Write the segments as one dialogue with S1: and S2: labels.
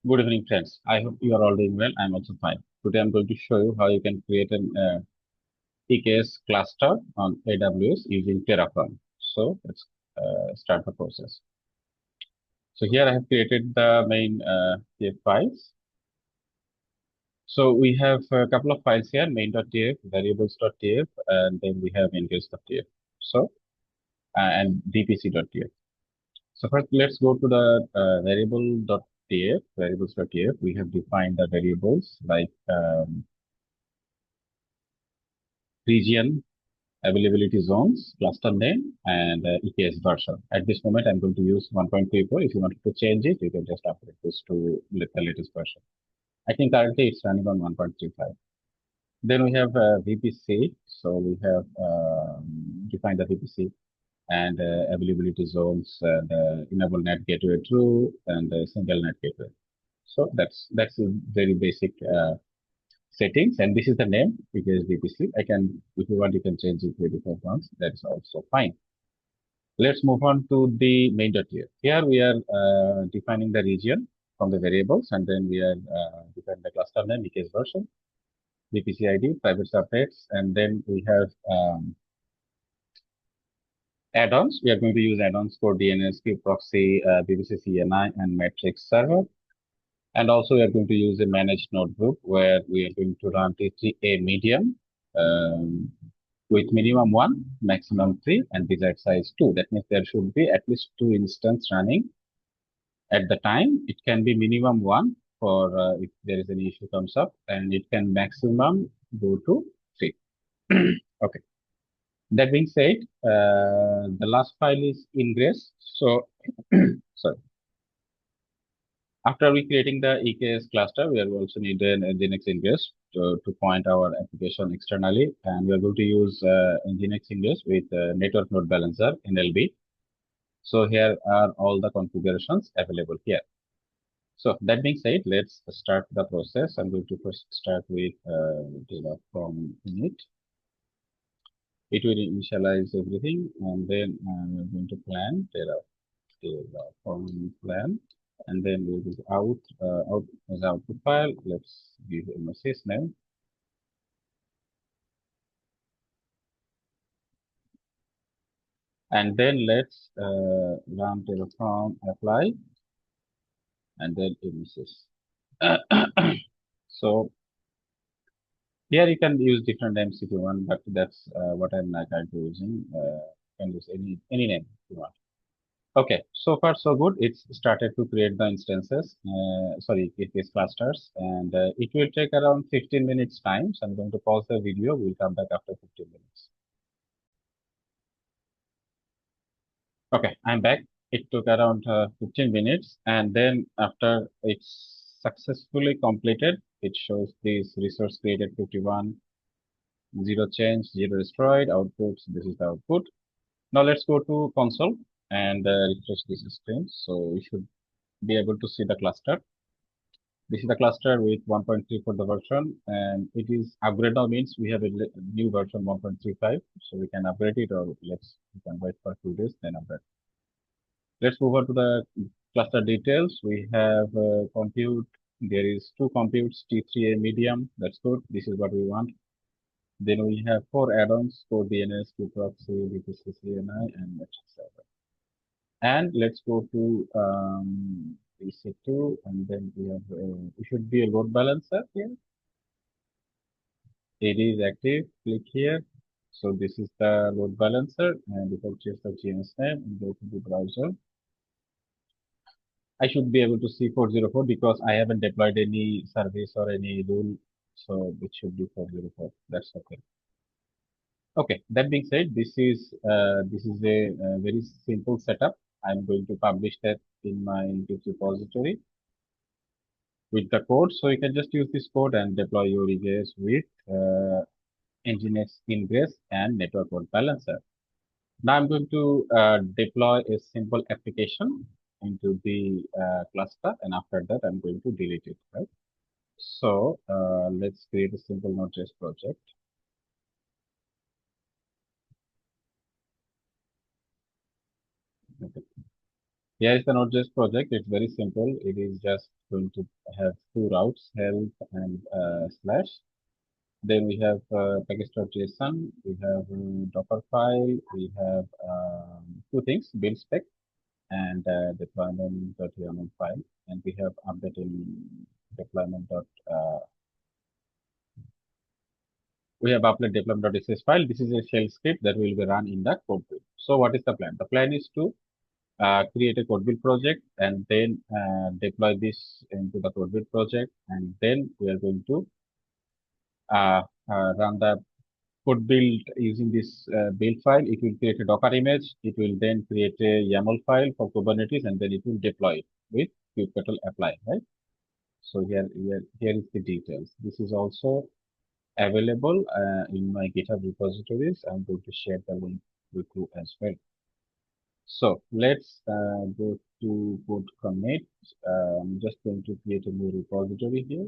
S1: Good evening, friends. I hope you are all doing well. I'm also fine. Today, I'm going to show you how you can create an EKS cluster on AWS using Terraform. So let's start the process. So here I have created the main TF files. So we have a couple of files here: main.tf, variables.tf, and then we have ingress.tf. So and dpc.tf. So first, let's go to the variable.tf, variables.tf. We have defined the variables like region, availability zones, cluster name, and EKS version. At this moment, I'm going to use 1.34. If you wanted to change it, you can just update this to the latest version. I think currently it's running on 1.35. Then we have VPC. So we have defined the VPC and availability zones and enable net gateway true and single net gateway. So that's a very basic settings, and this is the name because VPC. I can, if you want, you can change it to different ones. That's also fine. Let's move on to the main.tf. Here we are defining the region from the variables, and then we are defining the cluster name, EKS version, VPC ID, private subnets, and then we have add-ons. We are going to use add-ons for DNS, proxy, BBC CNI, and Matrix server. And also, we are going to use a managed notebook where we are going to run T3A medium with minimum 1, maximum 3, and desired size 2. That means there should be at least 2 instances running at the time. It can be minimum 1 for if there is any issue comes up, and it can maximum go to 3. Okay. That being said, the last file is ingress. So, sorry. After we creating the EKS cluster, we are also need an Nginx ingress to point our application externally, and we are going to use Nginx ingress with network load balancer NLB. So here are all the configurations available here. So that being said, let's start the process. I'm going to first start with Terraform init. It will initialize everything, and then we're going to plan Terraform plan. And then we'll do out as output file. Let's give a message name. And then let's run Terraform apply and then images. So here you can use different names if you want, but that's what I'm currently using. You can use any name if you want. Okay, so far so good. It's started to create the instances, these clusters, and it will take around 15 minutes time. So I'm going to pause the video. We'll come back after 15 minutes. Okay, I'm back. It took around 15 minutes, and then after it's successfully completed, it shows this resource created 51, 0 change, 0 destroyed, outputs. This is the output. Now let's go to console and refresh this screen. So we should be able to see the cluster. This is the cluster with 1.3 for the version, and it is upgrade now means we have a new version 1.35, so we can upgrade it, or we can wait for 2 days then upgrade. Let's move on to the cluster details. We have compute. There is 2 computes, T3A medium. That's good. This is what we want. Then we have 4 add-ons, core DNS, proxy, VPC CNI, and Matrix server. And let's go to EC2, and then we have it should be a load balancer here. It is active. Click here. So this is the load balancer, and if I choose the GNS name and go to the browser, I should be able to see 404 because I haven't deployed any service or any rule. So it should be 404. That's okay. Okay. That being said, this is a very simple setup. I'm going to publish that in my Git repository with the code. So you can just use this code and deploy your EKS with Nginx ingress and network load balancer. Now I'm going to deploy a simple application into the cluster, and after that I'm going to delete it, right? So let's create a simple Node.js project. Okay. Here is the Node.js project. It's very simple. It is just going to have two routes, help and slash. Then we have package.json. We have Docker file. We have two things: build spec and deployment.yaml file. And we have update in deployment. We have upload deployment.sh file. This is a shell script that will be run in the code build. So what is the plan? The plan is to create a code build project and then deploy this into the code build project, and then we are going to uh, run the code build using this build file. It will create a Docker image. It will then create a YAML file for Kubernetes, and then it will deploy it with kubectl apply, right? So here is the details. This is also available in my GitHub repositories. I'm going to share the link with you as well. So let's go to code commit. I'm just going to create a new repository here.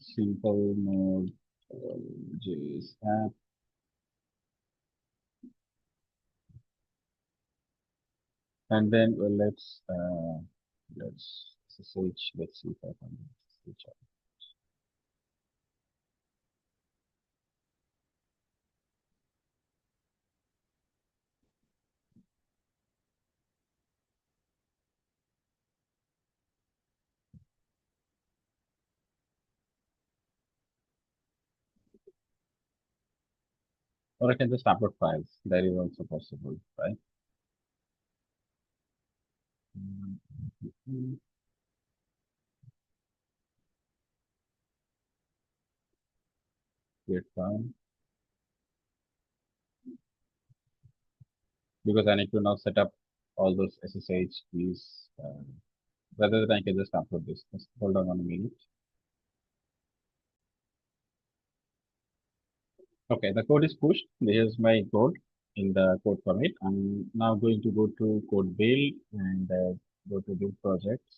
S1: Simple node JS app. And then let's SSH. Let's see if I can SSH out. Or I can just upload files. That is also possible, right? Mhm. Create file, because I need to now set up all those SSH keys. Rather than I can just upload this. Just hold on 1 minute. Okay, the code is pushed. Here's my code in the code commit. I'm now going to go to code build and go to build projects.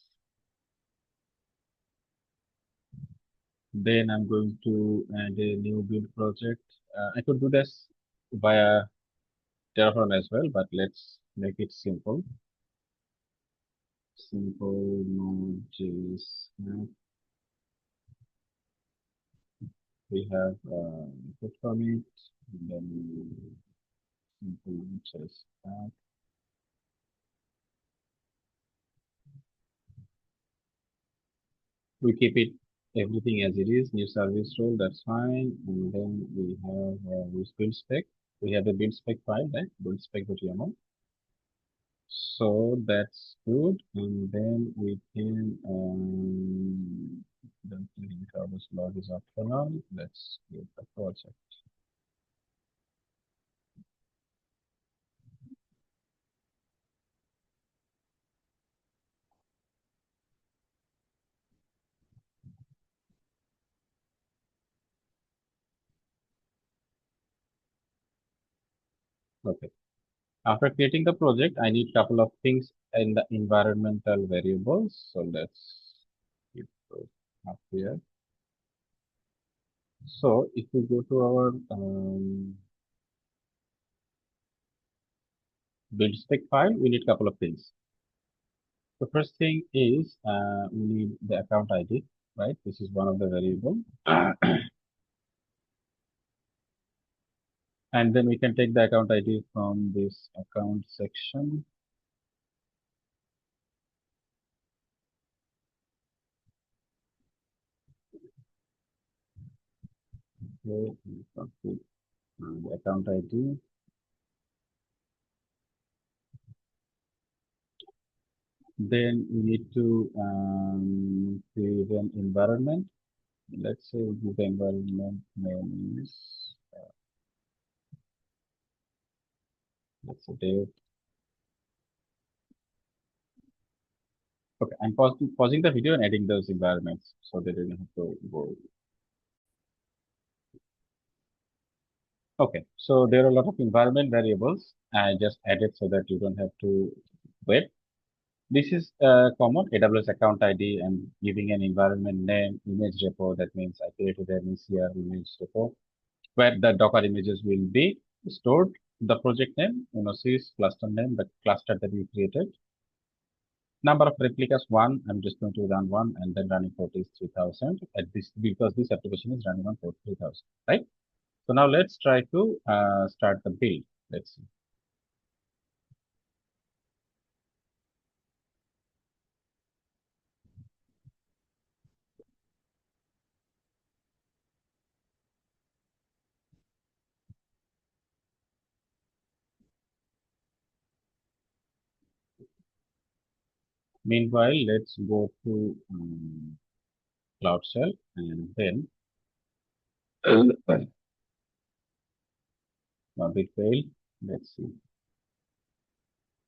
S1: Then I'm going to add a new build project. I could do this via Terraform as well, but let's make it simple. Simple Node.js. We have code commit, and then simple just we keep it everything as it is, new service role, that's fine. And then we have this build spec. We have a build spec file, right? Build spec.yaml. So that's good. And then we can the service log is optional. Let's get the project. Okay. After creating the project, I need a couple of things in the environmental variables. So let's keep those up here. So if we go to our build spec file, we need a couple of things. The first thing is we need the account ID, right? This is one of the variable. And then we can take the account ID from this account section. Okay, the account ID. Then we need to create an environment. Let's say the environment name is let's say Dave. Okay, I'm pausing the video and adding those environments so that you don't have to go. Okay, so there are a lot of environment variables. I just added so that you don't have to wait. This is common AWS account ID and giving an environment name, image repo. That means I created an ECR image repo. where the Docker images will be stored. The project name, sys cluster name, the cluster that we created. Number of replicas, one. I'm just going to run one, and then running port is 3000 at this, because this application is running on port 3000, right? So now let's try to start the build. Let's see. Meanwhile, let's go to Cloud Shell, and then a bit fail. Let's see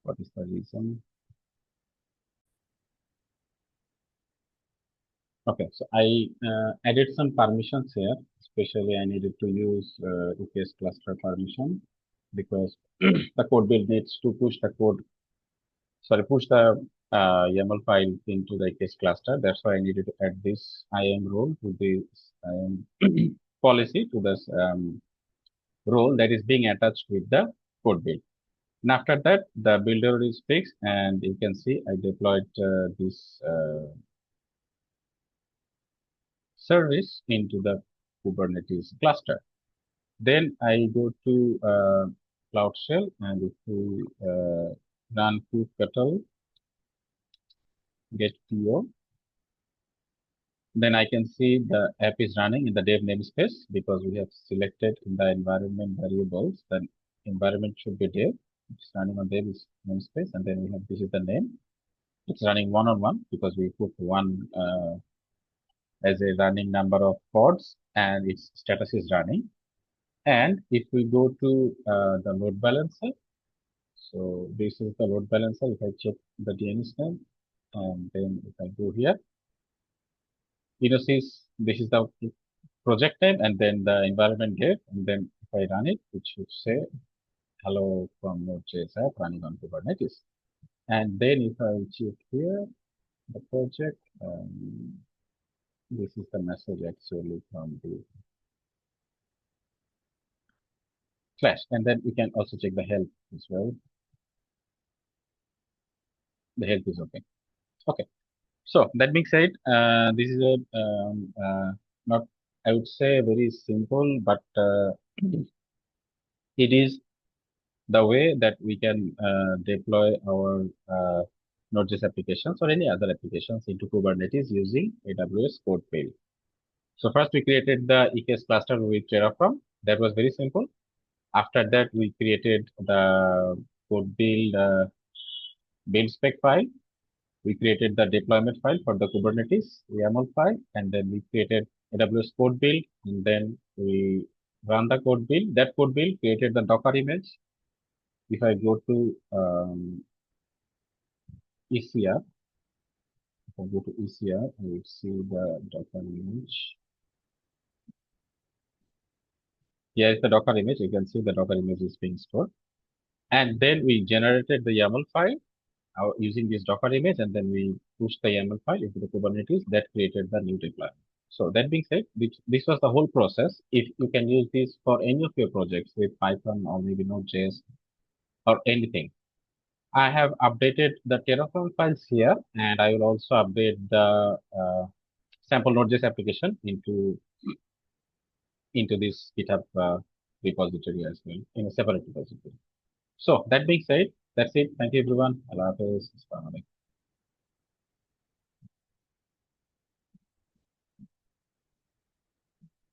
S1: what is the reason. Okay, so I added some permissions here. Especially, I needed to use EKS cluster permission, because the code build needs to push the code, push the YAML file into the EKS cluster. That's why I needed to add this IAM role to this IAM policy to this role that is being attached with the code build. And after that, the builder is fixed, and you can see I deployed this service into the Kubernetes cluster. Then I go to Cloud Shell, and if we run kubectl get PO, then I can see the app is running in the dev namespace, because we have selected in the environment variables, the environment should be dev. It's running on dev namespace, and then we have, this is the name. It's running one-on-one, because we put one as a running number of pods, and its status is running. And if we go to the load balancer, so this is the load balancer. If I check the DNS name, and then if I go here, this is the project name, and then the environment dev, and then if I run it, it should say hello from NodeJS app running on Kubernetes. And then if I check here the project, this is the message actually from the Flash. And then you can also check the health as well. The health is okay. Okay. So that being said, this is a not, I would say, very simple, but it is the way that we can deploy our Node.js applications or any other applications into Kubernetes using AWS code build. So first we created the EKS cluster with Terraform. That was very simple. After that, we created the code build spec file. We created the deployment file for the Kubernetes YAML file, and then we created AWS code build, and then we run the code build. That code build created the Docker image. If I go to ECR, if I go to ECR, I will see the Docker image. Here is the Docker image. You can see the Docker image is being stored. And then we generated the YAML file using this Docker image, and then we pushed the YAML file into the Kubernetes. That created the new deployment. So that being said, this was the whole process. If you can use this for any of your projects with Python or maybe Node.js or anything. I have updated the Terraform files here, and I will also update the sample Node.js application into this GitHub repository as well, in a separate repository. So that being said, that's it. Thank you everyone. Allah Hafiz. Assalamu alaikum.